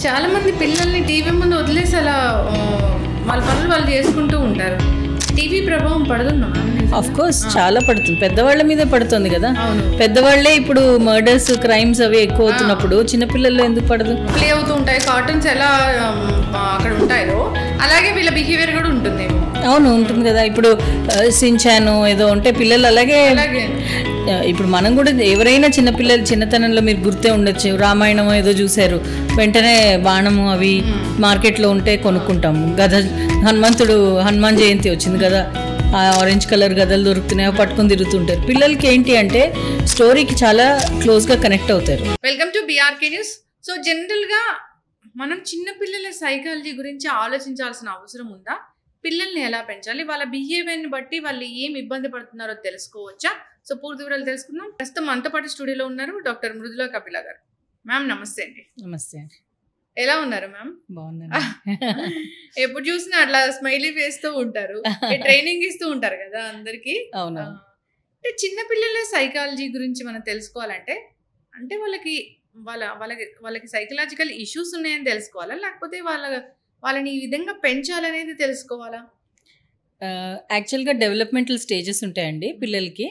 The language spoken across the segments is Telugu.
చాలా మంది పిల్లల్ని టీవీ ముందు వదిలేసి అలా వాళ్ళ పనులు వాళ్ళు చేసుకుంటూ ఉంటారు. టీవీ ప్రభావం పడుతుందా? ఆఫ్ కోర్స్ చాలా పడుతుంది, పెద్దవాళ్ళ మీదే పడుతుంది కదా. పెద్దవాళ్లే ఇప్పుడు మర్డర్స్ క్రైమ్స్ అవి ఎక్కువ అవుతున్నప్పుడు చిన్నపిల్లల్లో ఎందుకు పడదు? ప్లే అవుతూ ఉంటాయి కార్టూన్స్, ఎలా అక్కడ ఉంటాయో అలాగే వీళ్ళ బిహేవియర్ కూడా ఉంటుంది. అవును, ఉంటుంది కదా. ఇప్పుడు సించాను ఏదో ఉంటే పిల్లలు అలాగే. ఇప్పుడు మనం కూడా ఎవరైనా చిన్నపిల్లలు చిన్నతనంలో మీరు గుర్తే ఉండొచ్చు, రామాయణం ఏదో చూశారు, వెంటనే బాణము అవి మార్కెట్లో ఉంటే కొనుక్కుంటాము. గద హనుమాన్ జయంతి వచ్చింది కదా, ఆ ఆరెంజ్ కలర్ గదలు దొరుకుతున్నాయో పట్టుకొని తిరుగుతుంటారు. పిల్లలకి ఏంటి అంటే స్టోరీకి చాలా క్లోజ్గా కనెక్ట్ అవుతారు. Welcome to BRK news. So జనరల్గా మనం చిన్నపిల్లల సైకాలజీ గురించి ఆలోచించాల్సిన అవసరం ఉందా? పిల్లల్ని ఎలా పెంచాలి, వాళ్ళ బిహేవియర్ని బట్టి వాళ్ళు ఏం ఇబ్బంది పడుతున్నారో తెలుసుకోవచ్చా? సో పూర్తి వివరాలు తెలుసుకుందాం. ప్రస్తుతం మనతో పాటు స్టూడియోలో ఉన్నారు డాక్టర్ మృదులా కపిల గారు. మ్యామ్ నమస్తే అండి. నమస్తే అండి. ఎలా ఉన్నారు మ్యామ్? బాగున్నాను. ఎప్పుడు చూసినా అట్లా స్మైలీ వేస్తూ ఉంటారు, ట్రైనింగ్ ఇస్తూ ఉంటారు కదా అందరికి. అవును. అంటే చిన్నపిల్లల సైకాలజీ గురించి మనం తెలుసుకోవాలంటే అంటే వాళ్ళకి సైకలాజికల్ ఇష్యూస్ ఉన్నాయని తెలుసుకోవాలా, లేకపోతే వాళ్ళని ఈ విధంగా పెంచాలనేది తెలుసుకోవాలా? యాక్చువల్గా డెవలప్మెంటల్ స్టేజెస్ ఉంటాయండి పిల్లలకి.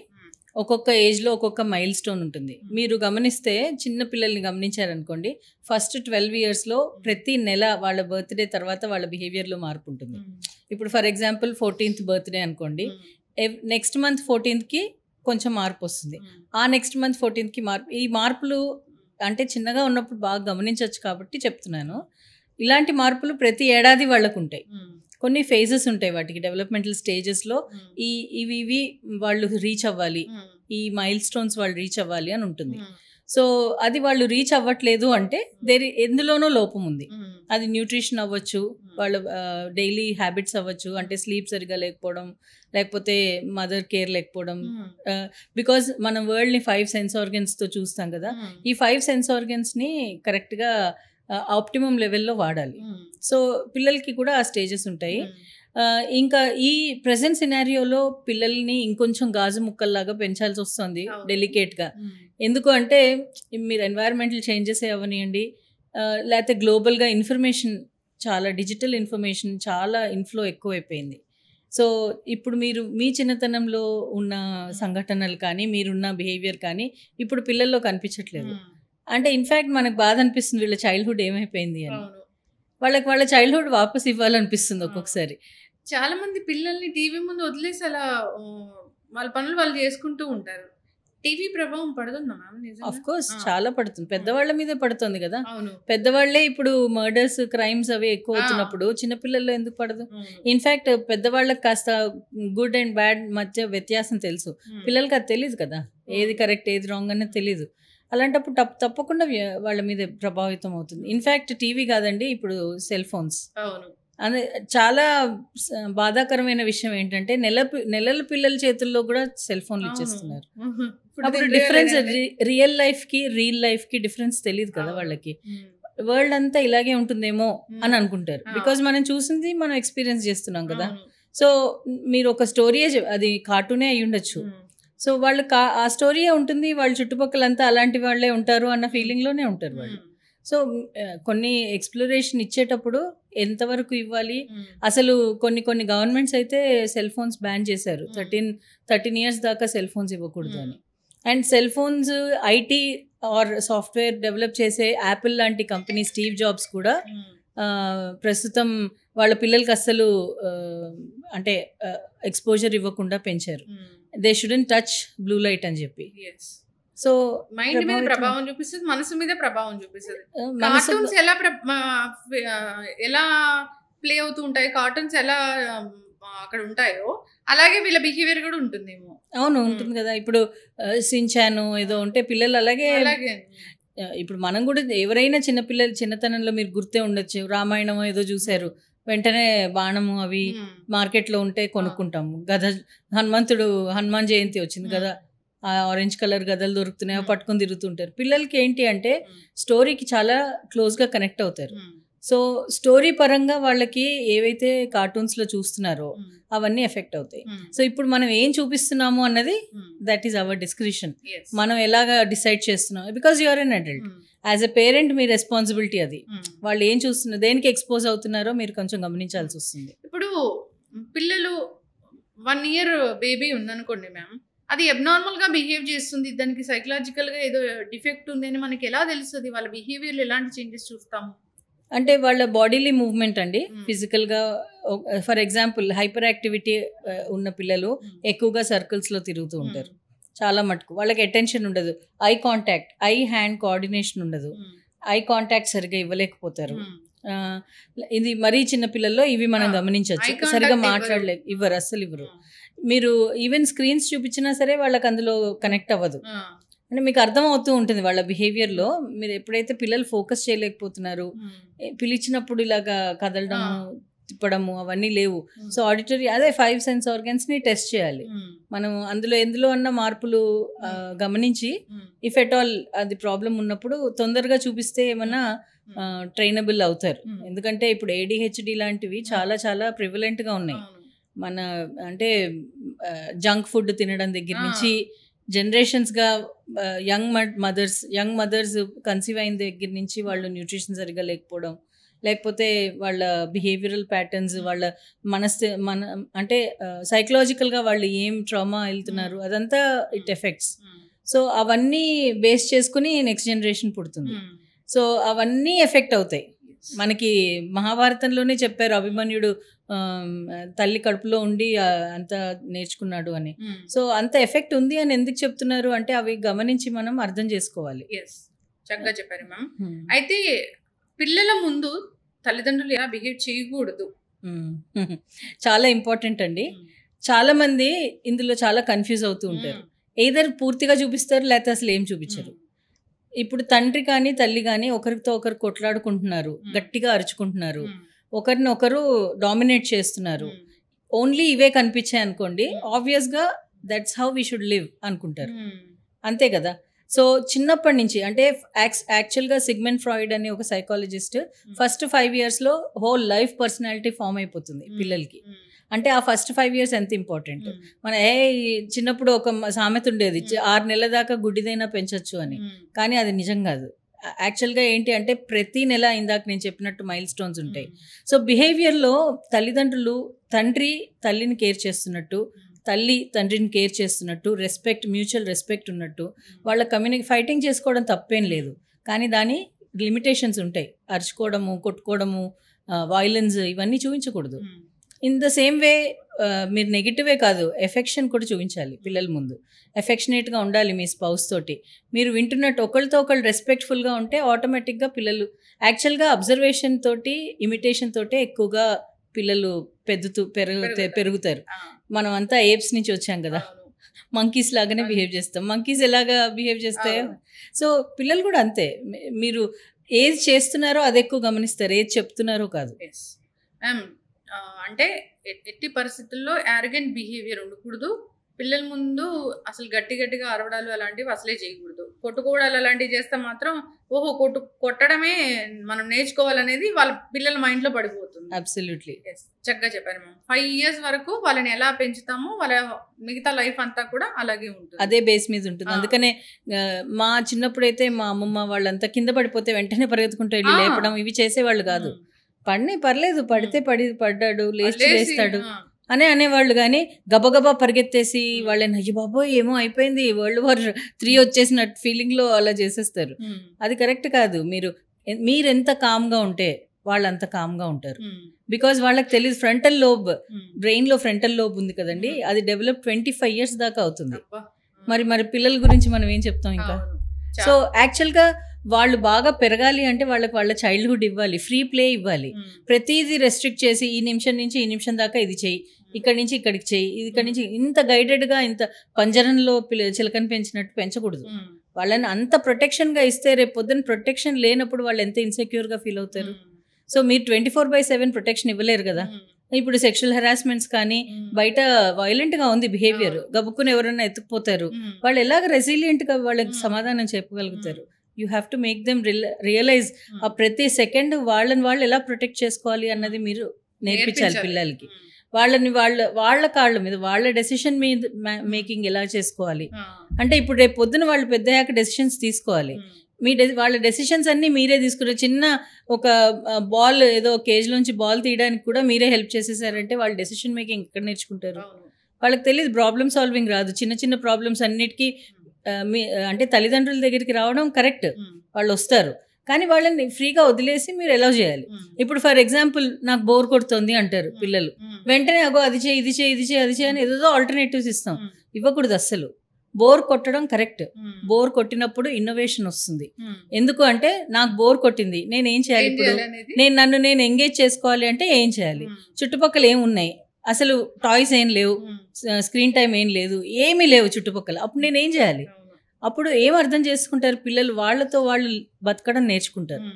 ఒక్కొక్క ఏజ్లో ఒక్కొక్క మైల్ స్టోన్ ఉంటుంది. మీరు గమనిస్తే చిన్న పిల్లల్ని గమనించారనుకోండి, ఫస్ట్ 12 yearsలో ప్రతి నెల వాళ్ళ బర్త్డే తర్వాత వాళ్ళ బిహేవియర్లో మార్పు ఉంటుంది. ఇప్పుడు ఫర్ ఎగ్జాంపుల్ 14th బర్త్డే అనుకోండి, నెక్స్ట్ మంత్ 14th కొంచెం మార్పు వస్తుంది, ఆ నెక్స్ట్ మంత్ 14th మార్పు. ఈ మార్పులు అంటే చిన్నగా ఉన్నప్పుడు బాగా గమనించవచ్చు కాబట్టి చెప్తున్నాను. ఇలాంటి మార్పులు ప్రతి ఏడాది వాళ్ళకు ఉంటాయి. కొన్ని ఫేజెస్ ఉంటాయి వాటికి, డెవలప్మెంటల్ స్టేజెస్లో ఇవి వాళ్ళు రీచ్ అవ్వాలి, ఈ మైల్ స్టోన్స్ వాళ్ళు రీచ్ అవ్వాలి అని ఉంటుంది. సో అది వాళ్ళు రీచ్ అవ్వట్లేదు అంటే ఎందులోనో లోపం ఉంది. అది న్యూట్రిషన్ అవ్వచ్చు, వాళ్ళ డైలీ హ్యాబిట్స్ అవ్వచ్చు, అంటే స్లీప్ సరిగా లేకపోవడం, లేకపోతే మదర్ కేర్ లేకపోవడం. బికాజ్ మనం వరల్డ్ని 5 సెన్స్ ఆర్గన్స్తో చూస్తాం కదా, ఈ 5 సెన్స్ ఆర్గన్స్ని కరెక్ట్గా ఆప్టిమం లెవెల్లో వాడాలి. సో పిల్లలకి కూడా ఆ స్టేజెస్ ఉంటాయి. ఇంకా ఈ ప్రెసెంట్ సినారియోలో పిల్లల్ని ఇంకొంచెం గాజు ముక్కల్లాగా పెంచాల్సి వస్తుంది డెలికేట్గా. ఎందుకు అంటే మీరు ఎన్వైరన్మెంటల్ చేంజెస్ అవనివ్వండి, లేకపోతే గ్లోబల్గా ఇన్ఫర్మేషన్, చాలా డిజిటల్ ఇన్ఫర్మేషన్ చాలా ఇన్ఫ్లో ఎక్కువైపోయింది. సో ఇప్పుడు మీరు మీ చిన్నతనంలో ఉన్న సంఘటనలు కానీ మీరున్న బిహేవియర్ కానీ ఇప్పుడు పిల్లల్లో కనిపించట్లేదు. అంటే ఇన్ఫ్యాక్ట్ మనకు బాధ అనిపిస్తుంది వీళ్ళ చైల్డ్హుడ్ ఏమైపోయింది అని. వాళ్ళ చైల్డ్హుడ్ వాపస్ ఇవ్వాలనిపిస్తుంది ఒక్కొక్కసారి. చాలా మంది పిల్లల్ని టీవీ ముందు వదిలేసి అలా వాళ్ళ పనులు వాళ్ళు చేసుకుంటూ ఉంటారు. టీవీ ప్రభావం పడుతుందా మ్యామ్? ఆఫ్ కోర్స్ చాలా పడుతుంది, పెద్దవాళ్ళ మీదే పడుతుంది కదా. పెద్దవాళ్లే ఇప్పుడు మర్డర్స్ క్రైమ్స్ అవి ఎక్కువ అవుతున్నప్పుడు చిన్నపిల్లల్లో ఎందుకు పడదు? ఇన్ఫ్యాక్ట్ పెద్దవాళ్ళకి కాస్త గుడ్ అండ్ బ్యాడ్ మధ్య వ్యత్యాసం తెలుసు, పిల్లలకి అది తెలియదు కదా, ఏది కరెక్ట్ ఏది రాంగ్ అనేది తెలియదు. అలాంటప్పుడు తప్పకుండా వాళ్ళ మీద ప్రభావితం అవుతుంది. ఇన్ఫ్యాక్ట్ టీవీ కాదండి, ఇప్పుడు సెల్ ఫోన్స్. అదే చాలా బాధాకరమైన విషయం ఏంటంటే నెలల పిల్లల చేతుల్లో కూడా సెల్ ఫోన్లు ఇచ్చేస్తున్నారు. అప్పుడు డిఫరెన్స్ రియల్ లైఫ్కి డిఫరెన్స్ తెలియదు కదా వాళ్ళకి. వరల్డ్ అంతా ఇలాగే ఉంటుందేమో అని అనుకుంటారు, బికాజ్ మనం చూసింది మనం ఎక్స్పీరియన్స్ చేస్తున్నాం కదా. సో మీరు ఒక స్టోరీ, అది కార్టూనే అయి ఉండొచ్చు, సో వాళ్ళు ఆ స్టోరీయే ఉంటుంది, వాళ్ళ చుట్టుపక్కలంతా అలాంటి వాళ్ళే ఉంటారు అన్న ఫీలింగ్లోనే ఉంటారు వాళ్ళు. సో కొన్ని ఎక్స్ప్లోరేషన్ ఇచ్చేటప్పుడు ఎంతవరకు ఇవ్వాలి, అసలు కొన్ని గవర్నమెంట్స్ అయితే సెల్ ఫోన్స్ బ్యాన్ చేశారు, 13 years దాకా సెల్ ఫోన్స్ ఇవ్వకూడదు అని. And cell phones IT or software develop చేసే యాపిల్ లాంటి కంపెనీ స్టీవ్ జాబ్స్ కూడా ప్రస్తుతం వాళ్ళ పిల్లలకి అస్సలు అంటే ఎక్స్పోజర్ ఇవ్వకుండా పెంచారు. They shouldn't touch blue light అని చెప్పి. సో మైండ్ మీద ప్రభావం చూపిస్తుంది, మనసు మీద ప్రభావం చూపిస్తుంది. కార్టూన్స్ ఎలా ప్లే అవుతూ ఉంటాయి, కార్టూన్స్ ఎలా అక్కడ ఉంటాయో అలాగే వీళ్ళ బిహేవియర్ కూడా ఉంటుందేమో. అవును, ఉంటుంది కదా. ఇప్పుడు సించాను ఏదో ఉంటే పిల్లలు అలాగే. ఇప్పుడు మనం కూడా ఎవరైనా చిన్నపిల్లలు చిన్నతనంలో మీరు గుర్తే ఉండొచ్చు, రామాయణం ఏదో చూశారు, వెంటనే బాణము అవి మార్కెట్లో ఉంటే కొనుక్కుంటాము. హనుమాన్ జయంతి వచ్చింది కదా, ఆ ఆరెంజ్ కలర్ గదలు దొరుకుతున్నాయో పట్టుకొని తిరుగుతుంటారు. పిల్లలకి ఏంటి అంటే స్టోరీకి చాలా క్లోజ్గా కనెక్ట్ అవుతారు. సో స్టోరీ పరంగా వాళ్ళకి ఏవైతే కార్టూన్స్లో చూస్తున్నారో అవన్నీ ఎఫెక్ట్ అవుతాయి. సో ఇప్పుడు మనం ఏం చూపిస్తున్నాము అన్నది దట్ ఈస్ అవర్ డిస్క్రిప్షన్. మనం ఎలాగా డిసైడ్ చేస్తున్నాం, because you are an adult. As a parent మీ రెస్పాన్సిబిలిటీ అది. వాళ్ళు ఏం చూస్తున్నారు, దేనికి ఎక్స్పోజ్ అవుతున్నారో మీరు కొంచెం గమనించాల్సి వస్తుంది. ఇప్పుడు పిల్లలు 1 year బేబీ ఉందనుకోండి మ్యామ్, అది అబ్నార్మల్గా బిహేవ్ చేస్తుంది, దానికి సైకలాజికల్గా ఏదో డిఫెక్ట్ ఉంది అని మనకి ఎలా తెలుస్తుంది? వాళ్ళ బిహేవియర్లో ఎలాంటి చేంజెస్ చూస్తాము? అంటే వాళ్ళ బాడీలీ మూవ్మెంట్ అండి, ఫిజికల్గా. ఫర్ ఎగ్జాంపుల్ హైపర్ యాక్టివిటీ ఉన్న పిల్లలు ఎక్కువగా సర్కిల్స్లో తిరుగుతూ ఉంటారు. చాలా మటుకు వాళ్ళకి అటెన్షన్ ఉండదు. Eye contact, I hand coordination ఉండదు. ఐ కాంటాక్ట్ సరిగా ఇవ్వలేకపోతారు. ఇది మరీ చిన్న పిల్లల్లో ఇవి మనం గమనించవచ్చు. సరిగా ఇవ్వరు, అస్సలు ఇవ్వరు. మీరు ఈవెన్ స్క్రీన్స్ చూపించినా సరే వాళ్ళకి అందులో కనెక్ట్ అవ్వదు. అంటే మీకు అర్థం అవుతూ ఉంటుంది వాళ్ళ బిహేవియర్లో. మీరు ఎప్పుడైతే పిల్లలు ఫోకస్ చేయలేకపోతున్నారు, పిలిచినప్పుడు ఇలాగా కదలడము, తిప్పడము అవన్నీ లేవు. సో ఆడిటరీ, అదే 5 sense organs-ని టెస్ట్ చేయాలి మనం. ఎందులో అన్న మార్పులు గమనించి ఇఫ్ ఎట్ ఆల్ అది ప్రాబ్లం ఉన్నప్పుడు తొందరగా చూపిస్తే ఏమన్నా ట్రైనబుల్ అవుతారు. ఎందుకంటే ఇప్పుడు ADHD లాంటివి చాలా చాలా ప్రివలెంట్గా ఉన్నాయి. మన అంటే జంక్ ఫుడ్ తినడం దగ్గర నుంచి జనరేషన్స్గా యంగ్ మదర్స్ కన్సీవ్ అయిన దగ్గర నుంచి వాళ్ళు న్యూట్రిషన్ సరిగా లేకపోవడం, లేకపోతే వాళ్ళ బిహేవియరల్ ప్యాటర్న్స్, వాళ్ళ అంటే సైకలాజికల్గా వాళ్ళు ఏం ట్రామా వెళ్తున్నారు, అదంతా ఇట్ ఎఫెక్ట్స్. సో అవన్నీ బేస్ చేసుకుని నెక్స్ట్ జనరేషన్ పుడుతుంది. సో అవన్నీ ఎఫెక్ట్ అవుతాయి. మనకి మహాభారతంలోనే చెప్పారు, అభిమన్యుడు తల్లి కడుపులో ఉండి అంత నేర్చుకున్నాడు అని. సో అంత ఎఫెక్ట్ ఉంది అని ఎందుకు చెప్తున్నారు అంటే అవి గమనించి మనం అర్థం చేసుకోవాలి. చక్కగా చెప్పారు మ్యామ్. అయితే పిల్లల ముందు తల్లిదండ్రులు ఎలా బిహేవ్ చేయకూడదు? చాలా ఇంపార్టెంట్ అండి. చాలా మంది ఇందులో చాలా కన్ఫ్యూజ్ అవుతూ ఉంటారు. ఏదర్ పూర్తిగా చూపిస్తారు, లేకపోతే అసలు ఏం చూపించరు. ఇప్పుడు తండ్రి కానీ తల్లి కానీ ఒకరితో ఒకరు కొట్లాడుకుంటున్నారు, గట్టిగా అరుచుకుంటున్నారు, ఒకరినొకరు డామినేట్ చేస్తున్నారు, ఓన్లీ ఇవే కనిపించాయి అనుకోండి, ఆబ్వియస్గా that's how we should live అనుకుంటారు. అంతే కదా. సో చిన్నప్పటి నుంచి అంటే యాక్చువల్గా సిగ్మెండ్ ఫ్రాయిడ్ అనే ఒక సైకాలజిస్ట్ ఫస్ట్ 5 yearsలో హోల్ లైఫ్ పర్సనాలిటీ ఫామ్ అయిపోతుంది పిల్లలకి. అంటే ఆ ఫస్ట్ 5 years ఎంత ఇంపార్టెంట్. మన చిన్నప్పుడు ఒక సామెత ఉండేది, 6 నెలల దాకా గుడ్డిదైనా పెంచొచ్చు అని. కానీ అది నిజం కాదు. యాక్చువల్గా ఏంటి అంటే ప్రతి నెల ఇందాక నేను చెప్పినట్టు మైల్ స్టోన్స్ ఉంటాయి. సో బిహేవియర్లో తల్లిదండ్రులు తండ్రి తల్లిని కేర్ చేస్తున్నట్టు, తల్లి తండ్రిని కేర్ చేస్తున్నట్టు, మ్యూచువల్ రెస్పెక్ట్ ఉన్నట్టు, వాళ్ళ ఫైటింగ్ చేసుకోవడం తప్పేం లేదు, కానీ దాని లిమిటేషన్స్ ఉంటాయి. అరుచుకోవడము, కొట్టుకోవడము, వైలెన్స్ ఇవన్నీ చూపించకూడదు. ఇన్ ద సేమ్ వే మీరు నెగిటివే కాదు, ఎఫెక్షన్ కూడా చూపించాలి పిల్లల ముందు. ఎఫెక్షనేట్గా ఉండాలి మీ స్పౌస్ తోటి. మీరు వింటున్నట్టు ఒకరితో ఒకళ్ళు రెస్పెక్ట్ఫుల్గా ఉంటే ఆటోమేటిక్గా పిల్లలు యాక్చువల్గా అబ్జర్వేషన్ తోటి, ఇమిటేషన్ తోటే ఎక్కువగా పిల్లలు పెరుగుతారు. మనం అంతా ఏప్స్ నుంచి వచ్చాం కదా, మంకీస్ లాగానే బిహేవ్ చేస్తాం. మంకీస్ ఎలాగా బిహేవ్ చేస్తాయో సో పిల్లలు కూడా అంతే. మీరు ఏది చేస్తున్నారో అది ఎక్కువ గమనిస్తారు, ఏది చెప్తున్నారో కాదు. అంటే ఎట్టి పరిస్థితుల్లో యారగెంట్ బిహేవియర్ ఉండకూడదు. పిల్లల ముందు అసలు గట్టిగా అరవడాలు అలాంటివి అసలే చేయకూడదు. కొట్టుకోవడాలు అలాంటివి చేస్తే మాత్రం కొట్టడమే మనం నేర్చుకోవాలనేది వాళ్ళ పిల్లల మైండ్లో పడిపోతుంది. అబ్సల్యూట్లీ చక్కగా చెప్పారు మ్యామ్. 5 years వరకు వాళ్ళని ఎలా పెంచుతామో వాళ్ళ మిగతా లైఫ్ అంతా కూడా అలాగే ఉంటుంది, అదే బేస్ మీద ఉంటుంది. అందుకనే మా చిన్నప్పుడైతే మా అమ్మమ్మ వాళ్ళంతా కింద పడిపోతే వెంటనే పరిగెత్తుకుంటూ వెళ్ళి లేపడం ఇవి చేసేవాళ్ళు కాదు. పర్లేదు, పడ్డాడు లేస్తాడు అని అనేవాళ్ళు. కానీ గబగబా పరిగెత్తేసి వాళ్ళని అయ్యో బాబోయ్ ఏమో అయిపోయింది, World War III వచ్చేసినట్టు ఫీలింగ్లో అలా చేసేస్తారు. అది కరెక్ట్ కాదు. మీరు ఎంత కామ్గా ఉంటే వాళ్ళు అంత కామ్గా ఉంటారు. బికాజ్ వాళ్ళకి తెలియదు, ఫ్రంటల్ లోబ్, బ్రెయిన్లో ఫ్రంటల్ లోబ్ ఉంది కదండి, అది డెవలప్ 25 years దాకా అవుతుంది. మరి పిల్లల గురించి మనం ఏం చెప్తాం ఇంకా. సో యాక్చువల్గా వాళ్ళు బాగా పెరగాలి అంటే వాళ్ళ చైల్డ్హుడ్ ఇవ్వాలి, ఫ్రీ ప్లే ఇవ్వాలి. ప్రతిదీ రెస్ట్రిక్ట్ చేసి ఈ నిమిషం నుంచి ఈ నిమిషం దాకా ఇది చెయ్యి, ఇక్కడి నుంచి ఇక్కడికి చెయ్యి, ఇక్కడి నుంచి ఇంత గైడెడ్గా ఇంత పంజరంలో చిలకని పెంచినట్టు పెంచకూడదు. వాళ్ళని అంత ప్రొటెక్షన్గా ఇస్తే రేపు పొద్దున్న ప్రొటెక్షన్ లేనప్పుడు వాళ్ళు ఎంత ఇన్సెక్యూర్గా ఫీల్ అవుతారు. సో మీరు 24/7 ప్రొటెక్షన్ ఇవ్వలేరు కదా. ఇప్పుడు సెక్షువల్ హెరాస్మెంట్స్ కానీ బయట వైలెంట్గా ఉంది బిహేవియర్, గబుక్కుని ఎవరైనా ఎత్తుకుపోతారు, వాళ్ళు ఎలాగ రెసిలియంట్గా వాళ్ళకి సమాధానం చెప్పగలుగుతారు. You have to make them realise ఆ ప్రతి సెకండ్ వాళ్ళని వాళ్ళు ఎలా ప్రొటెక్ట్ చేసుకోవాలి అన్నది మీరు నేర్పించాలి పిల్లలకి. వాళ్ళని వాళ్ళ కాళ్ళ మీద వాళ్ళ డెసిషన్ మీద మేకింగ్ ఎలా చేసుకోవాలి అంటే ఇప్పుడు రేపు పొద్దున వాళ్ళు పెద్దయ్యాక డెసిషన్స్ తీసుకోవాలి. వాళ్ళ డెసిషన్స్ అన్నీ మీరే తీసుకున్నారు. చిన్న ఒక బాల్ ఏదో కేజ్ లోంచి బాల్ తీయడానికి కూడా మీరే హెల్ప్ చేసేసారంటే వాళ్ళు డెసిషన్ మేకింగ్ ఎక్కడ నేర్చుకుంటారు? వాళ్ళకి తెలియదు, ప్రాబ్లమ్ సాల్వింగ్ రాదు. చిన్న చిన్న ప్రాబ్లమ్స్ అన్నిటికీ అంటే తల్లిదండ్రుల దగ్గరికి రావడం కరెక్ట్, వాళ్ళు వస్తారు, కానీ వాళ్ళని ఫ్రీగా వదిలేసి మీరు ఎలా చేయాలి. ఇప్పుడు ఫర్ ఎగ్జాంపుల్ నాకు బోర్ కొడుతుంది అంటారు పిల్లలు, వెంటనే అగో అది చేయి ఇది చేయి ఇది చేయి అది చేయి అని ఏదో ఆల్టర్నేటివ్స్ ఇస్తాం. ఇవ్వకూడదు అస్సలు. బోర్ కొట్టడం కరెక్ట్. బోర్ కొట్టినప్పుడు ఇన్నోవేషన్ వస్తుంది. ఎందుకు అంటే నాకు బోర్ కొట్టింది, నేను ఏం చేయాలి ఇప్పుడు, నేను ఎంగేజ్ చేసుకోవాలి అంటే ఏం చేయాలి, చుట్టుపక్కల ఏమున్నాయి, అసలు టాయ్స్ ఏం లేవు, స్క్రీన్ టైం ఏం లేదు, ఏమీ లేవు చుట్టుపక్కల, అప్పుడు నేను ఏం చేయాలి. అప్పుడు ఏం అర్థం చేసుకుంటారు పిల్లలు, వాళ్ళతో వాళ్ళు బతకడం నేర్చుకుంటారు.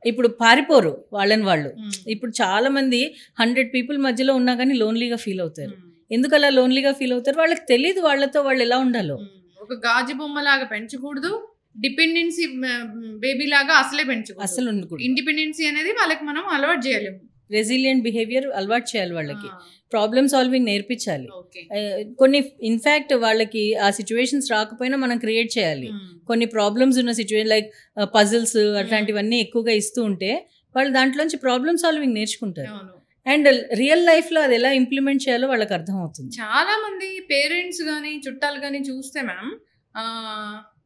ఇప్పుడు పారిపోరు వాళ్ళని వాళ్ళు. ఇప్పుడు చాలా మంది 100 people మధ్యలో ఉన్నా కానీ లోన్లీగా ఫీల్ అవుతారు. ఎందుకు అలా లోన్లీగా ఫీల్ అవుతారు? వాళ్ళకి తెలియదు వాళ్ళతో వాళ్ళు ఎలా ఉండాలో. ఒక గాజు బొమ్మ లాగా పెంచకూడదు, డిపెండెన్సీ బేబీ లాగా అసలే పెంచకూడదు, అసలు ఉండకూడదు. ఇండిపెండెన్సీ అనేది వాళ్ళకి మనం అలవాటు చేయలేము. రెసిలియంట్ బిహేవియర్ అలవాటు చేయాలి వాళ్ళకి, ప్రాబ్లమ్ సాల్వింగ్ నేర్పించాలి. కొన్ని ఇన్ఫ్యాక్ట్ వాళ్ళకి ఆ సిచ్యువేషన్స్ రాకపోయినా మనం క్రియేట్ చేయాలి. కొన్ని ప్రాబ్లమ్స్ ఉన్న సిచ్యువేషన్ లైక్ పజిల్స్ అట్లాంటివన్నీ ఎక్కువగా ఇస్తూ ఉంటే వాళ్ళు దాంట్లోంచి ప్రాబ్లమ్ సాల్వింగ్ నేర్చుకుంటారు. అండ్ రియల్ లైఫ్లో అది ఎలా ఇంప్లిమెంట్ చేయాలో వాళ్ళకి అర్థం అవుతుంది. చాలా మంది పేరెంట్స్ కానీ చుట్టాలు కానీ చూస్తే మ్యామ్,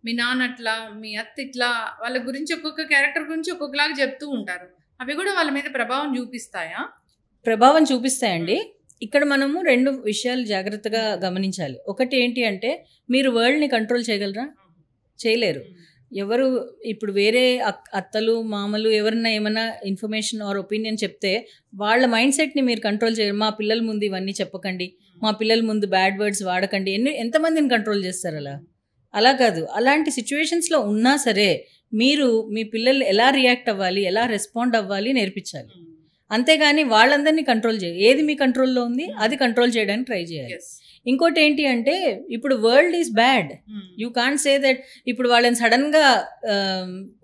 మీ నాన్న అట్లా, మీ అత్త ఇట్లా, వాళ్ళ గురించి ఒక్కొక్క క్యారెక్టర్ గురించి ఒక్కొక్కలాగా చెప్తూ ఉంటారు. అవి కూడా వాళ్ళ మీద ప్రభావం చూపిస్తాయా? ప్రభావం చూపిస్తాయండి. ఇక్కడ మనము 2 విషయాలు జాగ్రత్తగా గమనించాలి. ఒకటి ఏంటి అంటే, మీరు వరల్డ్ని కంట్రోల్ చేయగలరా? చేయలేరు. ఎవరు ఇప్పుడు వేరే అత్తలు మామలు ఎవరన్నా ఏమైనా ఇన్ఫర్మేషన్ ఆర్ ఒపీనియన్ చెప్తే వాళ్ళ మైండ్ సెట్ని మీరు కంట్రోల్ చేయరు. మా పిల్లల ముందు ఇవన్నీ చెప్పకండి, మా పిల్లల ముందు బ్యాడ్ వర్డ్స్ వాడకండి, ఎంతమందిని కంట్రోల్ చేస్తారు? అలా కాదు. అలాంటి సిచ్యువేషన్స్లో ఉన్నా సరే మీరు మీ పిల్లలు ఎలా రియాక్ట్ అవ్వాలి, ఎలా రెస్పాండ్ అవ్వాలి నేర్పించాలి. అంతేగాని వాళ్ళందరినీ కంట్రోల్ చేయాలి. ఏది మీ కంట్రోల్లో ఉంది అది కంట్రోల్ చేయడానికి ట్రై చేయాలి. ఇంకోటి ఏంటి అంటే, ఇప్పుడు world is bad, you can't say that ఇప్పుడు వాళ్ళని సడన్గా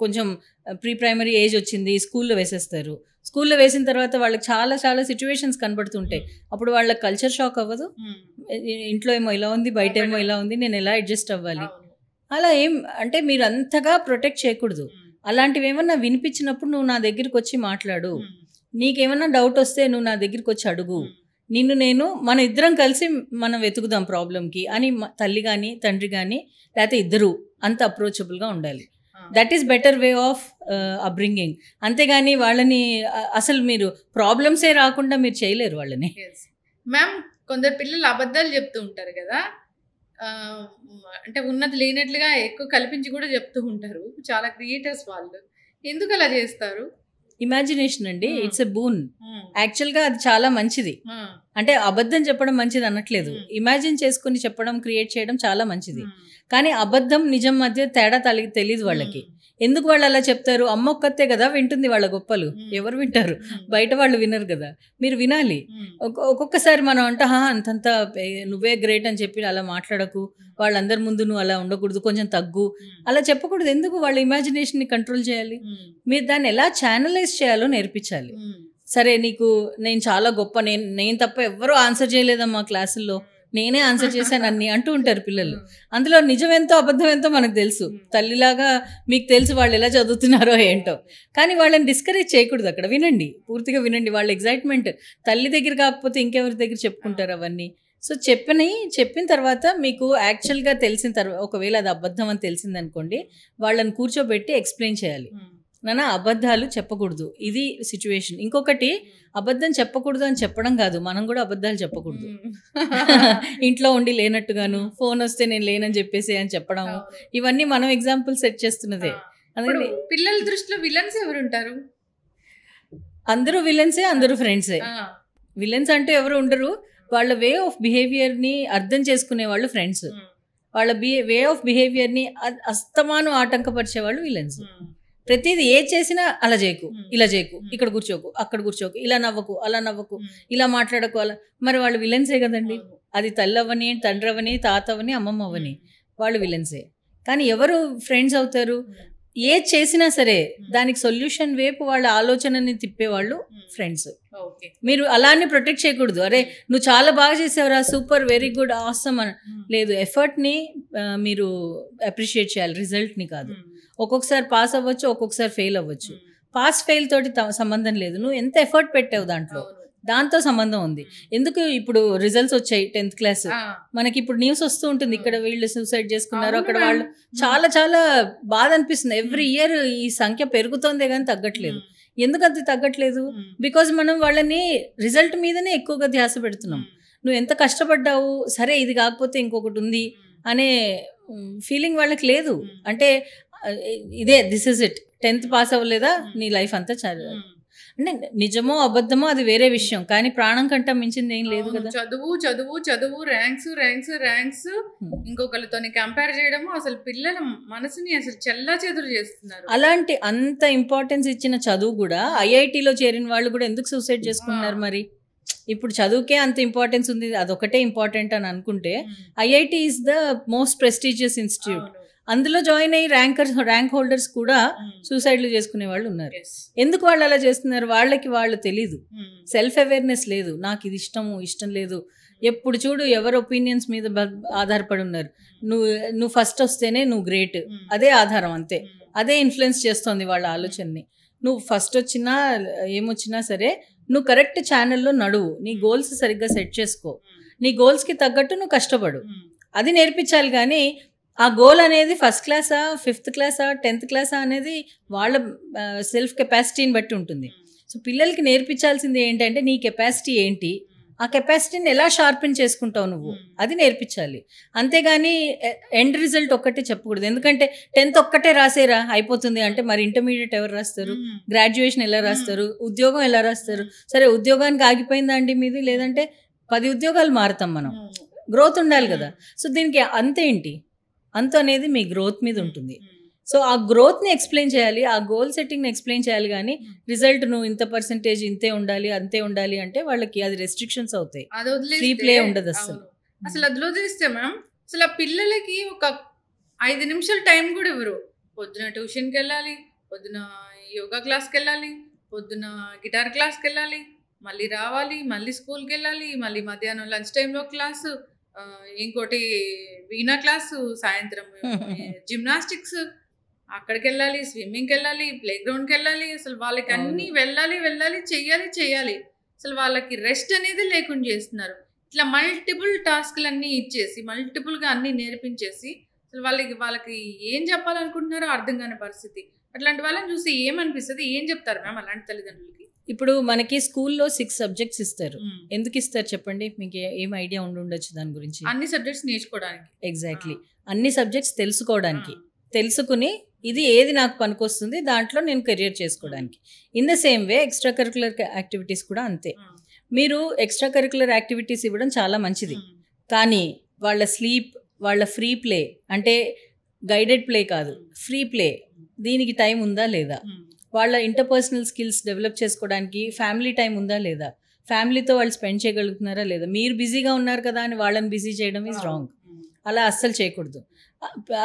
కొంచెం ప్రీ ప్రైమరీ ఏజ్ వచ్చింది స్కూల్లో వేసేస్తారు. స్కూల్లో వేసిన తర్వాత వాళ్ళకి చాలా చాలా సిచ్యువేషన్స్ కనబడుతుంటాయి. అప్పుడు వాళ్ళకి కల్చర్ షాక్ అవ్వదు? ఇంట్లో ఏమో ఇలా ఉంది, బయట ఏమో ఇలా ఉంది, నేను ఎలా అడ్జస్ట్ అవ్వాలి? అలా ఏం అంటే మీరు అంతగా ప్రొటెక్ట్ చేయకూడదు. అలాంటివి ఏమన్నా వినిపించినప్పుడు నువ్వు నా దగ్గరికి వచ్చి మాట్లాడు, నీకేమన్నా డౌట్ వస్తే నువ్వు నా దగ్గరికి వచ్చి అడుగు, మన ఇద్దరం కలిసి మనం వెతుకుదాం ప్రాబ్లంకి అని తల్లి కానీ తండ్రి కానీ లేకపోతే ఇద్దరు అంత అప్రోచబుల్గా ఉండాలి. That is better way of upbringing. అంతేగాని వాళ్ళని అసలు మీరు ప్రాబ్లమ్సే రాకుండా మీరు చేయలేరు వాళ్ళని. మ్యామ్, కొందరు పిల్లలు అబద్ధాలు చెప్తూ ఉంటారు కదా, అంటే ఉన్నది లేనట్లుగా ఎక్కువ కల్పించి కూడా చెప్తూ ఉంటారు. చాలా క్రియేటర్స్ వాళ్ళు. ఎందుకు అలా చేస్తారు? ఇమాజినేషన్ అండి, ఇట్స్ ఎ బూన్. యాక్చువల్గా అది చాలా మంచిది. అంటే అబద్ధం చెప్పడం మంచిది అనట్లేదు, ఇమాజిన్ చేసుకుని చెప్పడం, క్రియేట్ చేయడం చాలా మంచిది. కానీ అబద్ధం నిజం మధ్య తేడా తెలియదు వాళ్ళకి. ఎందుకు వాళ్ళు అలా చెప్తారు? అమ్మ ఒక్కతే కదా వింటుంది వాళ్ళ గొప్పలు, ఎవరు వింటారు? బయట వాళ్ళు వినరు కదా, మీరు వినాలి. ఒక్కొక్కసారి మనం అంతంత నువ్వే గ్రేట్ అని చెప్పి అలా మాట్లాడకు, వాళ్ళందరి ముందు నువ్వు అలా ఉండకూడదు, కొంచెం తగ్గు, అలా చెప్పకూడదు. ఎందుకు? వాళ్ళ ఇమాజినేషన్ని కంట్రోల్ చేయాలి. మీరు దాన్ని ఎలా ఛానలైజ్ చేయాలో నేర్పించాలి. సరే, నేను చాలా గొప్ప, నేను తప్ప ఎవరూ ఆన్సర్ చేయలేదమ్మా క్లాసుల్లో, నేనే ఆన్సర్ చేశాను అన్ని అంటూ ఉంటారు పిల్లలు. అందులో నిజం ఎంతో అబద్ధం ఎంతో మనకు తెలుసు. తల్లిలాగా మీకు తెలుసు వాళ్ళు ఎలా చదువుతున్నారో ఏంటో. కానీ వాళ్ళని డిస్కరేజ్ చేయకూడదు. అక్కడ వినండి, పూర్తిగా వినండి. వాళ్ళ ఎగ్జైట్మెంట్ తల్లి దగ్గర కాకపోతే ఇంకెవరి దగ్గర చెప్పుకుంటారు అవన్నీ. సో చెప్పిన తర్వాత మీకు యాక్చువల్గా తెలిసిన తర్వాత, ఒకవేళ అది అబద్ధం అని తెలిసిందనుకోండి, వాళ్ళని కూర్చోబెట్టి ఎక్స్ప్లెయిన్ చేయాలి. నాన్న, అబద్ధాలు చెప్పకూడదు, ఇది సిచ్యువేషన్. ఇంకొకటి, అబద్ధం చెప్పకూడదు అని చెప్పడం కాదు, మనం కూడా అబద్ధాలు చెప్పకూడదు. ఇంట్లో ఉండి లేనట్టుగాను, ఫోన్ వస్తే నేను లేనని చెప్పేసి అని చెప్పడం, ఇవన్నీ మనం ఎగ్జాంపుల్ సెట్ చేస్తున్నదే. అందుకని పిల్లల దృష్టిలో విలన్స్ ఎవరు ఉంటారు? అందరూ విలన్సే, అందరూ ఫ్రెండ్సే. విలన్స్ అంటూ ఎవరు ఉండరు. వాళ్ళ వే ఆఫ్ బిహేవియర్ని అర్థం చేసుకునే వాళ్ళు ఫ్రెండ్స్. వాళ్ళ వే ఆఫ్ బిహేవియర్ని అస్తమానం ఆటంకపరిచే వాళ్ళు విలన్స్. ప్రతిదీ ఏ చేసినా అలా చేయకు, ఇలా చేయకు, ఇక్కడ కూర్చోకు, అక్కడ కూర్చోకు, ఇలా నవ్వకు, అలా నవ్వకు, ఇలా మాట్లాడకు, అలా. మరి వాళ్ళు విలన్సే కదండి. అది తల్లి అవ్వని, తండ్రి అవ్వని, తాత అవ్వని, అమ్మమ్మ అవ్వని, వాళ్ళు విలన్సే. కానీ ఎవరు ఫ్రెండ్స్ అవుతారు? ఏది చేసినా సరే దానికి సొల్యూషన్ వైపు వాళ్ళ ఆలోచనని తిప్పేవాళ్ళు ఫ్రెండ్స్. ఓకే. మీరు అలానే ప్రొటెక్ట్ చేయకూడదు. అరే నువ్వు చాలా బాగా చేసావురా, సూపర్, వెరీ గుడ్, ఆసమ్ అని లేదు. ఎఫర్ట్ని మీరు అప్రిషియేట్ చేయాలి, రిజల్ట్ని కాదు. ఒక్కొక్కసారి పాస్ అవ్వచ్చు, ఒక్కొక్కసారి ఫెయిల్ అవ్వచ్చు. పాస్ ఫెయిల్ తోటి సంబంధం లేదు, నువ్వు ఎంత ఎఫర్ట్ పెట్టావు దాంట్లో, దాంతో సంబంధం ఉంది. ఎందుకు ఇప్పుడు రిజల్ట్స్ వచ్చాయి 10th క్లాస్, మనకి ఇప్పుడు న్యూస్ వస్తూ ఉంటుంది, ఇక్కడ వీళ్ళు సూసైడ్ చేసుకున్నారు, అక్కడ వాళ్ళు, చాలా చాలా బాధ అనిపిస్తుంది. ఎవ్రీ ఇయర్ ఈ సంఖ్య పెరుగుతోందే కానీ తగ్గట్లేదు. ఎందుకంత తగ్గట్లేదు? బికాజ్ మనం వాళ్ళని రిజల్ట్ మీదనే ఎక్కువగా ధ్యాస పెడుతున్నాం. నువ్వు ఎంత కష్టపడ్డావు, సరే ఇది కాకపోతే ఇంకొకటి ఉంది అనే ఫీలింగ్ వాళ్ళకి లేదు. అంటే ఇదే, this is it, 10th pass అవ్వలేదా నీ లైఫ్ అంతా చాలా, అంటే నిజమో అబద్ధమో అది వేరే విషయం, కానీ ప్రాణం కంటే మించింది ఏం లేదు కదా. చదువు చదువు చదువు, ర్యాంక్స్ ర్యాంక్స్ ర్యాంక్స్, ఇంకొకరితో కంపేర్ చేయడము, అసలు పిల్లల మనసుని అసలు చెల్లా చెదురు చేస్తున్నారు. అలాంటి అంత ఇంపార్టెన్స్ ఇచ్చిన చదువు కూడా, ఐఐటిలో చేరిన వాళ్ళు కూడా ఎందుకు సూసైడ్ చేసుకుంటున్నారు మరి? ఇప్పుడు చదువుకే అంత ఇంపార్టెన్స్ ఉంది, అదొకటే ఇంపార్టెంట్ అని అనుకుంటే, IIT is the most prestigious institute. అందులో జాయిన్ అయ్యి ర్యాంక్ హోల్డర్స్ కూడా సూసైడ్లు చేసుకునే వాళ్ళు ఉన్నారు. ఎందుకు వాళ్ళు అలా చేస్తున్నారు? వాళ్ళకి వాళ్ళు తెలీదు, సెల్ఫ్ అవేర్నెస్ లేదు. నాకు ఇది ఇష్టం లేదు, ఎప్పుడు చూడు ఎవరి ఒపీనియన్స్ మీద ఆధారపడి ఉన్నారు. నువ్వు ఫస్ట్ వస్తేనే నువ్వు గ్రేట్, అదే ఆధారం, అంతే. అదే ఇన్ఫ్లుయెన్స్ చేస్తోంది వాళ్ళ ఆలోచనని. నువ్వు ఫస్ట్ వచ్చినా ఏమొచ్చినా సరే నువ్వు కరెక్ట్ ఛానల్లో నడువు, నీ గోల్స్ సరిగ్గా సెట్ చేసుకో, నీ గోల్స్కి తగ్గట్టు నువ్వు కష్టపడు, అది నేర్పించాలి. కానీ ఆ గోల్ అనేది ఫస్ట్ క్లాసా, 5th క్లాసా, 10th క్లాసా అనేది వాళ్ళ సెల్ఫ్ కెపాసిటీని బట్టి ఉంటుంది. సో పిల్లలకి నేర్పించాల్సింది ఏంటంటే, నీ కెపాసిటీ ఏంటి, ఆ కెపాసిటీని ఎలా షార్పెన్ చేసుకుంటావు నువ్వు, అది నేర్పించాలి. అంతేగాని ఎండ్ రిజల్ట్ ఒక్కటే చెప్పకూడదు. ఎందుకంటే 10th ఒక్కటే రాసేరా అయిపోతుంది అంటే, మరి ఇంటర్మీడియట్ ఎవరు రాస్తారు, గ్రాడ్యుయేషన్ ఎలా రాస్తారు, ఉద్యోగం ఎలా రాస్తారు? సరే ఉద్యోగానికి ఆగిపోయిందా అండి మీది, లేదంటే 10 ఉద్యోగాలు మారుతాం మనం, గ్రోత్ ఉండాలి కదా. సో దీనికి అంతేంటి, అంత అనేది మీ గ్రోత్ మీద ఉంటుంది. సో ఆ గ్రోత్ని ఎక్స్ప్లెయిన్ చేయాలి, ఆ గోల్ సెట్టింగ్ని ఎక్స్ప్లెయిన్ చేయాలి. కానీ రిజల్ట్ నువ్వు ఇంత పర్సెంటేజ్ ఇంతే ఉండాలి, అంతే ఉండాలి అంటే వాళ్ళకి అది రెస్ట్రిక్షన్స్ అవుతాయి, ఫ్రీ ప్లే ఉండదు అసలు. అది వదిలేస్తే మ్యామ్, అసలు ఆ పిల్లలకి ఒక 5 నిమిషాలు టైం కూడా ఇవ్వరు. పొద్దున ట్యూషన్కి వెళ్ళాలి, పొద్దున యోగా క్లాస్కి వెళ్ళాలి, పొద్దున గిటార్ క్లాస్కి వెళ్ళాలి, మళ్ళీ రావాలి, మళ్ళీ స్కూల్కి వెళ్ళాలి, మళ్ళీ మధ్యాహ్నం లంచ్ టైంలో క్లాసు, ఇంకోటి వీణా క్లాసు, సాయంత్రం జిమ్నాస్టిక్స్, అక్కడికి వెళ్ళాలి, స్విమ్మింగ్కి వెళ్ళాలి, ప్లే గ్రౌండ్కి వెళ్ళాలి. అసలు వాళ్ళకి అన్నీ వెళ్ళాలి చెయ్యాలి. అసలు వాళ్ళకి రెస్ట్ అనేది లేకుండా చేస్తున్నారు. ఇట్లా మల్టిపుల్ టాస్క్లు అన్నీ ఇచ్చేసి, మల్టిపుల్గా అన్నీ నేర్పించేసి, అసలు వాళ్ళకి ఏం చెప్పాలనుకుంటున్నారో అర్థం కాని పరిస్థితి. అట్లాంటి వాళ్ళని చూసి ఏమనిపిస్తుంది, ఏం చెప్తారు మ్యామ్ అలాంటి తల్లిదండ్రులకి? ఇప్పుడు మనకి స్కూల్లో 6 సబ్జెక్ట్స్ ఇస్తారు. ఎందుకు ఇస్తారు చెప్పండి? మీకు ఏం ఐడియా ఉండొచ్చు దాని గురించి? అన్ని సబ్జెక్ట్స్ నేర్చుకోవడానికి. ఎగ్జాక్ట్లీ, అన్ని సబ్జెక్ట్స్ తెలుసుకోవడానికి, తెలుసుకుని ఇది ఏది నాకు పనికొస్తుంది దాంట్లో నేను కెరియర్ చేసుకోవడానికి. In the same way extra curricular activities కూడా అంతే. మీరు ఎక్స్ట్రా కరికులర్ యాక్టివిటీస్ ఇవ్వడం చాలా మంచిది, కానీ వాళ్ళ స్లీప్, వాళ్ళ ఫ్రీ ప్లే, అంటే గైడెడ్ ప్లే కాదు, ఫ్రీ ప్లే, దీనికి టైం ఉందా లేదా, వాళ్ళ ఇంటర్పర్సనల్ స్కిల్స్ డెవలప్ చేసుకోవడానికి ఫ్యామిలీ టైం ఉందా లేదా, ఫ్యామిలీతో వాళ్ళు స్పెండ్ చేయగలుగుతున్నారా లేదా. మీరు బిజీగా ఉన్నారు కదా అని వాళ్ళని బిజీ చేయడం ఈజ్ రాంగ్. అలా అస్సలు చేయకూడదు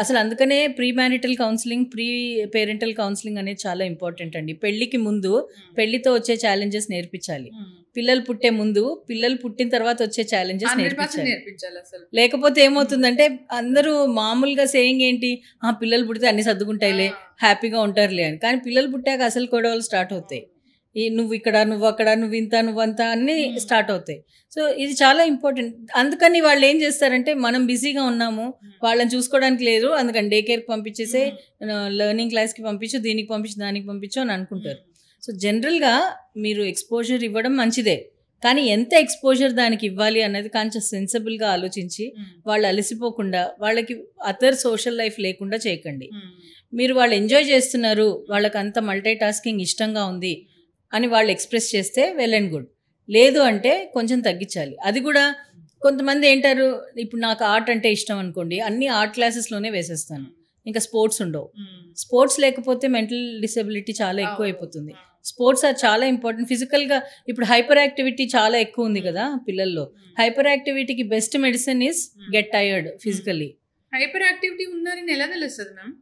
అసలు. అందుకనే pre marital counselling, pre parental counselling అనేది చాలా ఇంపార్టెంట్ అండి. పెళ్లికి ముందు పెళ్లితో వచ్చే ఛాలెంజెస్ నేర్పించాలి, పిల్లలు పుట్టే ముందు, పిల్లలు పుట్టిన తర్వాత వచ్చే ఛాలెంజెస్ నేర్పించాలి. లేకపోతే ఏమవుతుందంటే, అందరూ మామూలుగా సేయింగ్ ఏంటి, పిల్లలు పుడితే అన్ని సర్దుకుంటాయిలే, హ్యాపీగా ఉంటారులే అని. కానీ పిల్లలు పుట్టాక అసలు గొడవలు స్టార్ట్ అవుతాయి. నువ్వు ఇక్కడ, నువ్వు అక్కడ, నువ్వు ఇంత, నువ్వంతా అన్నీ స్టార్ట్ అవుతాయి. సో ఇది చాలా ఇంపార్టెంట్. అందుకని వాళ్ళు ఏం చేస్తారంటే, మనం బిజీగా ఉన్నాము, వాళ్ళని చూసుకోవడానికి లేదు, అందుకని డే కేర్కి పంపించేసే, లెర్నింగ్ క్లాస్కి పంపించు, దీనికి పంపించు, దానికి పంపించు అని అనుకుంటారు. సో జనరల్గా మీరు ఎక్స్పోజర్ ఇవ్వడం మంచిదే, కానీ ఎంత ఎక్స్పోజర్ దానికి ఇవ్వాలి అన్నది కొంచెం సెన్సిబుల్గా ఆలోచించి, వాళ్ళు అలసిపోకుండా, వాళ్ళకి అదర్ సోషల్ లైఫ్ లేకుండా చేయకండి. మీరు వాళ్ళు ఎంజాయ్ చేస్తున్నారు, వాళ్ళకి అంత మల్టీ టాస్కింగ్ ఇష్టంగా ఉంది అని వాళ్ళు ఎక్స్ప్రెస్ చేస్తే వెల్ అండ్ గుడ్. లేదు అంటే కొంచెం తగ్గించాలి. అది కూడా కొంతమంది ఏంటారు, ఇప్పుడు నాకు ఆర్ట్ అంటే ఇష్టం అనుకోండి, అన్ని ఆర్ట్ క్లాసెస్లోనే వేసేస్తాను, ఇంకా స్పోర్ట్స్ ఉండవు. స్పోర్ట్స్ లేకపోతే మెంటల్ డిసెబిలిటీ చాలా ఎక్కువ అయిపోతుంది. స్పోర్ట్స్ ఆర్ చాలా ఇంపార్టెంట్. ఫిజికల్గా ఇప్పుడు హైపర్ యాక్టివిటీ చాలా ఎక్కువ ఉంది కదా పిల్లల్లో. హైపర్ యాక్టివిటీకి best medicine is get tired physically. Hyper activity ఉన్నారని ఎలా తెలుస్తుంది మ్యామ్?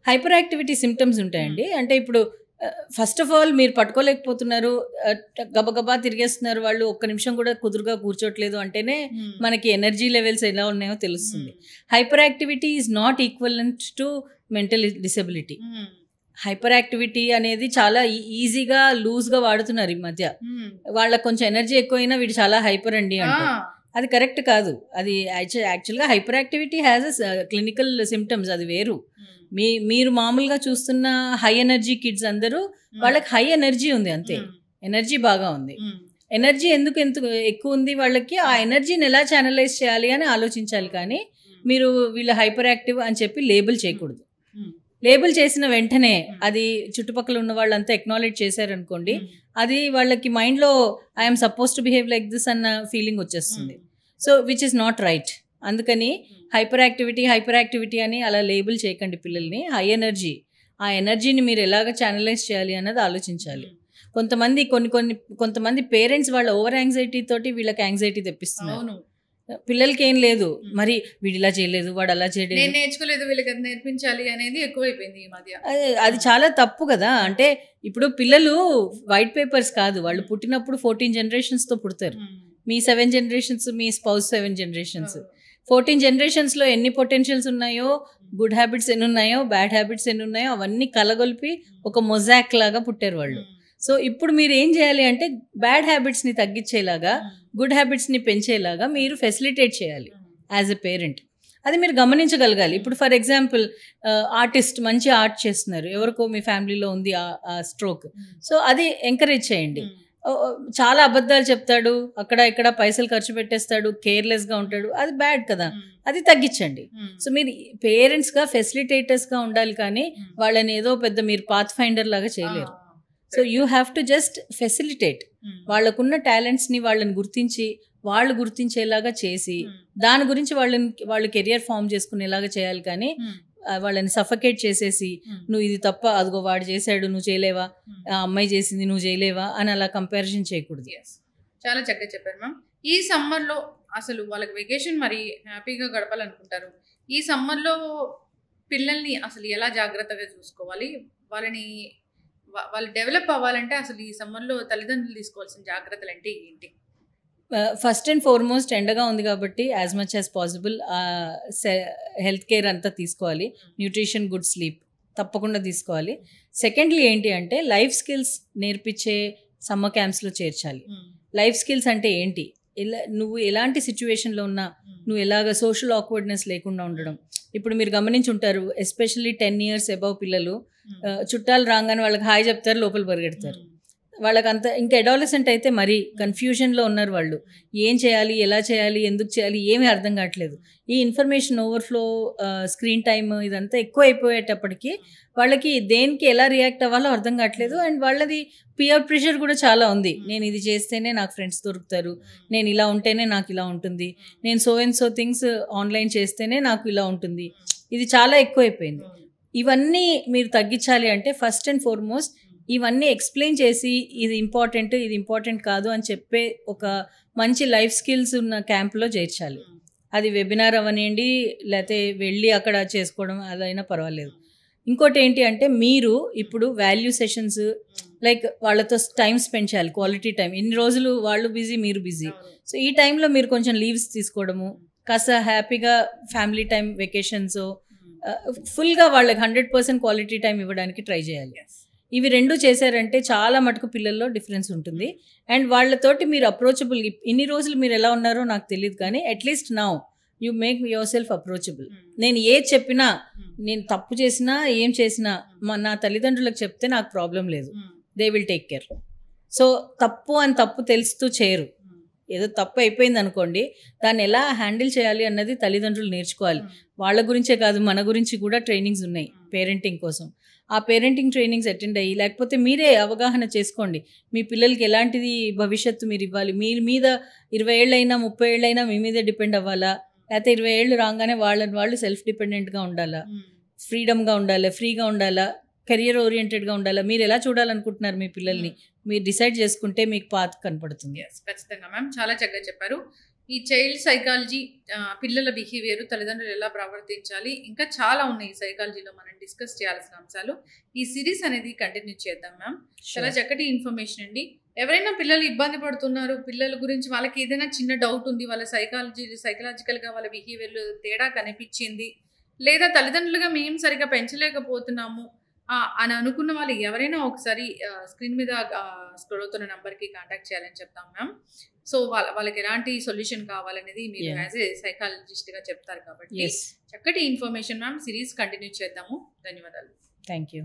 హైపర్ యాక్టివిటీ సిమ్టమ్స్ ఉంటాయండి. అంటే ఇప్పుడు ఫస్ట్ ఆఫ్ ఆల్ మీరు పట్టుకోలేకపోతున్నారు, గబగబా తిరిగేస్తున్నారు, వాళ్ళు ఒక్క నిమిషం కూడా కుదురుగా కూర్చోట్లేదు అంటేనే మనకి ఎనర్జీ లెవెల్స్ ఎలా ఉన్నాయో తెలుస్తుంది. Hyper activity is not equivalent to mental disability. Hyper activity అనేది చాలా ఈజీగా లూజ్గా వాడుతున్నారు ఈ మధ్య. వాళ్ళకి కొంచెం ఎనర్జీ ఎక్కువైనా వీడు చాలా హైపర్ అండి అంటే అది కరెక్ట్ కాదు. అది యాక్చువల్గా hyper activity has clinical symptoms, అది వేరు. మీరు మామూలుగా చూస్తున్న హై ఎనర్జీ కిడ్స్ అందరూ వాళ్ళకి హై ఎనర్జీ ఉంది, అంతే, ఎనర్జీ బాగా ఉంది. ఎనర్జీ ఎందుకు ఎక్కువ ఉంది వాళ్ళకి, ఆ ఎనర్జీని ఎలా ఛానలైజ్ చేయాలి అని ఆలోచించాలి. కానీ మీరు వీళ్ళ హైపర్ యాక్టివ్ అని చెప్పి లేబుల్ చేయకూడదు. లేబుల్ చేసిన వెంటనే అది చుట్టుపక్కల ఉన్న వాళ్ళంతా ఎక్నాలెడ్జ్ చేశారనుకోండి, అది వాళ్ళకి మైండ్లో I'm suppose to behave like this అన్న ఫీలింగ్ వచ్చేస్తుంది. So which is not right. అందుకని హైపర్ యాక్టివిటీ అని అలా లేబుల్ చేయకండి పిల్లల్ని. హై ఎనర్జీ, ఆ ఎనర్జీని మీరు ఎలాగ ఛానలైజ్ చేయాలి అన్నది ఆలోచించాలి. కొంతమంది పేరెంట్స్ వాళ్ళ ఓవర్ యాంగ్జైటీ తోటి వీళ్ళకి యాంగ్జైటీ తెప్పిస్తున్నారు. పిల్లలకి ఏం లేదు, మరి వీడు ఇలా చేయలేదు, వాడు అలా చేయలేదు, నేను నేర్చుకోలేదు, వీళ్ళకి అది నేర్పించాలి అనేది ఎక్కువైపోయింది ఈ మధ్య. అది చాలా తప్పు కదా. అంటే ఇప్పుడు పిల్లలు వైట్ పేపర్స్ కాదు, వాళ్ళు పుట్టినప్పుడు 14 generations పుడతారు. మీ 7 generations, మీ స్పౌస్ 7 generations, 14 generations ఎన్ని పొటెన్షియల్స్ ఉన్నాయో, గుడ్ హ్యాబిట్స్ ఎన్ని ఉన్నాయో, బ్యాడ్ హ్యాబిట్స్ ఎన్ని ఉన్నాయో అవన్నీ కలగొలిపి ఒక మొజాక్ లాగా పుట్టారు వాళ్ళు. సో ఇప్పుడు మీరు ఏం చేయాలి అంటే బ్యాడ్ హ్యాబిట్స్ని తగ్గించేలాగా, గుడ్ హ్యాబిట్స్ని పెంచేలాగా మీరు ఫెసిలిటేట్ చేయాలి యాజ్ ఎ పేరెంట్. అది మీరు గమనించగలగాలి. ఇప్పుడు ఫర్ ఎగ్జాంపుల్ ఆర్టిస్ట్ మంచి ఆర్ట్ చేస్తున్నారు, ఎవరికో మీ ఫ్యామిలీలో ఉంది ఆ స్ట్రోక్, సో అది ఎంకరేజ్ చేయండి. చాలా అబద్ధాలు చెప్తాడు, అక్కడ ఇక్కడ పైసలు ఖర్చు పెట్టేస్తాడు, కేర్లెస్గా ఉంటాడు, అది బ్యాడ్ కదా, అది తగ్గించండి. సో మీరు పేరెంట్స్గా ఫెసిలిటేటర్స్గా ఉండాలి, కానీ వాళ్ళని ఏదో పెద్ద మీరు పాత్ ఫైండర్ లాగా చేయలేరు. So you have to just facilitate. వాళ్ళకున్న టాలెంట్స్ని వాళ్ళని గుర్తించి, వాళ్ళు గుర్తించేలాగా చేసి దాని గురించి వాళ్ళు కెరియర్ ఫామ్ చేసుకునేలాగా చేయాలి. కానీ వాళ్ళని సఫకేట్ చేసేసి నువ్వు ఇది తప్ప, అదిగో వాడు చేశాడు నువ్వు చేయలేవా, ఆ అమ్మాయి చేసింది నువ్వు చేయలేవా అని అలా కంపారిజన్ చేయకూడదు. చాలా చక్కగా చెప్పారు మ్యామ్. ఈ సమ్మర్లో అసలు వాళ్ళకి వెకేషన్ మరి హ్యాపీగా గడపాలనుకుంటారు. ఈ సమ్మర్లో పిల్లల్ని అసలు ఎలా జాగ్రత్తగా చూసుకోవాలి, వాళ్ళు డెవలప్ అవ్వాలంటే అసలు ఈ సమ్మర్లో తల్లిదండ్రులు తీసుకోవాల్సిన జాగ్రత్తలు అంటే ఏంటి? ఫస్ట్ అండ్ ఫార్మోస్ట్ ఎండగా ఉంది కాబట్టి as much as possible health care అంతా తీసుకోవాలి. న్యూట్రిషన్, గుడ్ స్లీప్ తప్పకుండా తీసుకోవాలి. సెకండ్లీ ఏంటి అంటే లైఫ్ స్కిల్స్ నేర్పించే సమ్మర్ క్యాంప్స్లో చేర్చాలి. లైఫ్ స్కిల్స్ అంటే ఏంటి, నువ్వు ఎలాంటి సిచ్యువేషన్లో ఉన్నా నువ్వు ఎలాగ సోషల్ ఆక్వర్డ్నెస్ లేకుండా ఉండడం. ఇప్పుడు మీరు గమనించుంటారు, ఎస్పెషల్లీ 10 years అబవ్ పిల్లలు చుట్టాలు రాగానే వాళ్ళకి హాయ్ చెప్తారు, లోపల పరిగెడతారు. వాళ్ళకంత ఇంకా అడాలసెంట్ అయితే మరీ కన్ఫ్యూజన్లో ఉన్నారు. వాళ్ళు ఏం చేయాలి, ఎలా చేయాలి, ఎందుకు చేయాలి ఏమీ అర్థం కావట్లేదు. ఈ ఇన్ఫర్మేషన్ ఓవర్ఫ్లో, స్క్రీన్ టైమ్ ఇదంతా ఎక్కువ అయిపోయేటప్పటికి వాళ్ళకి దేనికి ఎలా రియాక్ట్ అవ్వాలో అర్థం కావట్లేదు. అండ్ వాళ్ళది పియర్ ప్రెషర్ కూడా చాలా ఉంది. నేను ఇది చేస్తేనే నాకు ఫ్రెండ్స్ దొరుకుతారు, నేను ఇలా ఉంటేనే నాకు ఇలా ఉంటుంది, నేను so and so things online చేస్తేనే నాకు ఇలా ఉంటుంది, ఇది చాలా ఎక్కువైపోయింది. ఇవన్నీ మీరు తగ్గించాలి అంటే ఫస్ట్ అండ్ ఫార్మోస్ట్ ఇవన్నీ ఎక్స్ప్లెయిన్ చేసి ఇది ఇంపార్టెంట్ కాదు అని చెప్పే ఒక మంచి లైఫ్ స్కిల్స్ ఉన్న క్యాంప్లో చేర్చాలి. అది వెబినార్ అవనివ్వండి, లేకపోతే వెళ్ళి అక్కడ చేసుకోవడం అదైనా పర్వాలేదు. ఇంకోటి ఏంటి అంటే మీరు ఇప్పుడు వాల్యూ సెషన్స్ లైక్ వాళ్ళతో టైం స్పెండ్ చేయాలి, క్వాలిటీ టైం. ఇన్ని రోజులు వాళ్ళు బిజీ, మీరు బిజీ, సో ఈ టైంలో మీరు కొంచెం లీవ్స్ తీసుకోవడము, కాస్త హ్యాపీగా ఫ్యామిలీ టైం, వెకేషన్స్, ఫుల్గా వాళ్ళకి 100% క్వాలిటీ టైం ఇవ్వడానికి ట్రై చేయాలి. ఇవి రెండు చేశారంటే చాలా మటుకు పిల్లల్లో డిఫరెన్స్ ఉంటుంది. అండ్ వాళ్ళతోటి మీరు అప్రోచబుల్, ఇన్ని రోజులు మీరు ఎలా ఉన్నారో నాకు తెలియదు, కానీ at least now you make your self approachable. నేను ఏది చెప్పినా, నేను తప్పు చేసినా ఏం చేసినా నా తల్లిదండ్రులకు చెప్తే నాకు ప్రాబ్లం లేదు, they will take care. So తప్పు తెలుస్తూ చేయరు. ఏదో తప్పు అయిపోయింది అనుకోండి, దాన్ని ఎలా హ్యాండిల్ చేయాలి అన్నది తల్లిదండ్రులు నేర్చుకోవాలి. వాళ్ళ గురించే కాదు, మన గురించి కూడా ట్రైనింగ్స్ ఉన్నాయి పేరెంటింగ్ కోసం. ఆ పేరెంటింగ్ ట్రైనింగ్స్ అటెండ్ అయ్యి, లేకపోతే మీరే అవగాహన చేసుకోండి మీ పిల్లలకి ఎలాంటిది భవిష్యత్తు మీరు ఇవ్వాలి. మీ మీద 20 ఏళ్ళైనా 30 ఏళ్ళైనా మీ మీదే డిపెండ్ అవ్వాలా, లేకపోతే 20 ఏళ్ళు రాగానే వాళ్ళు సెల్ఫ్ డిపెండెంట్గా ఉండాలా, ఫ్రీడమ్గా ఉండాలా, ఫ్రీగా ఉండాలా, కెరియర్ ఓరియంటెడ్గా ఉండాలా, మీరు ఎలా చూడాలనుకుంటున్నారు మీ పిల్లల్ని మీరు డిసైడ్ చేసుకుంటే మీకు పాత్ కనపడుతుంది. ఖచ్చితంగా మ్యామ్, చాలా చక్కగా చెప్పారు. ఈ చైల్డ్ సైకాలజీ, పిల్లల బిహేవియర్, తల్లిదండ్రులు ఎలా ప్రవర్తించాలి, ఇంకా చాలా ఉన్నాయి ఈ సైకాలజీలో మనం డిస్కస్ చేయాల్సిన అంశాలు. ఈ సిరీస్ అనేది కంటిన్యూ చేద్దాం మ్యామ్. చాలా చక్కటి ఇన్ఫర్మేషన్ అండి. ఎవరైనా పిల్లలు ఇబ్బంది పడుతున్నారు, పిల్లల గురించి వాళ్ళకి ఏదైనా చిన్న డౌట్ ఉంది, వాళ్ళ సైకలాజికల్గా వాళ్ళ బిహేవియర్ తేడా కనిపించింది, లేదా తల్లిదండ్రులుగా మేము సరిగా పెంచలేకపోతున్నాము అని అనుకున్న వాళ్ళు ఎవరైనా ఒకసారి స్క్రీన్ మీద స్క్రోల్ అవుతున్న నెంబర్కి కాంటాక్ట్ చేయాలని చెప్తాం మ్యామ్. సో వాళ్ళకి ఎలాంటి సొల్యూషన్ కావాలనేది మీరు యాజ్ ఏ సైకాలజిస్ట్గా చెప్తారు కాబట్టి చక్కటి ఇన్ఫర్మేషన్ మ్యామ్. సిరీస్ కంటిన్యూ చేద్దాము. ధన్యవాదాలు. Thank you.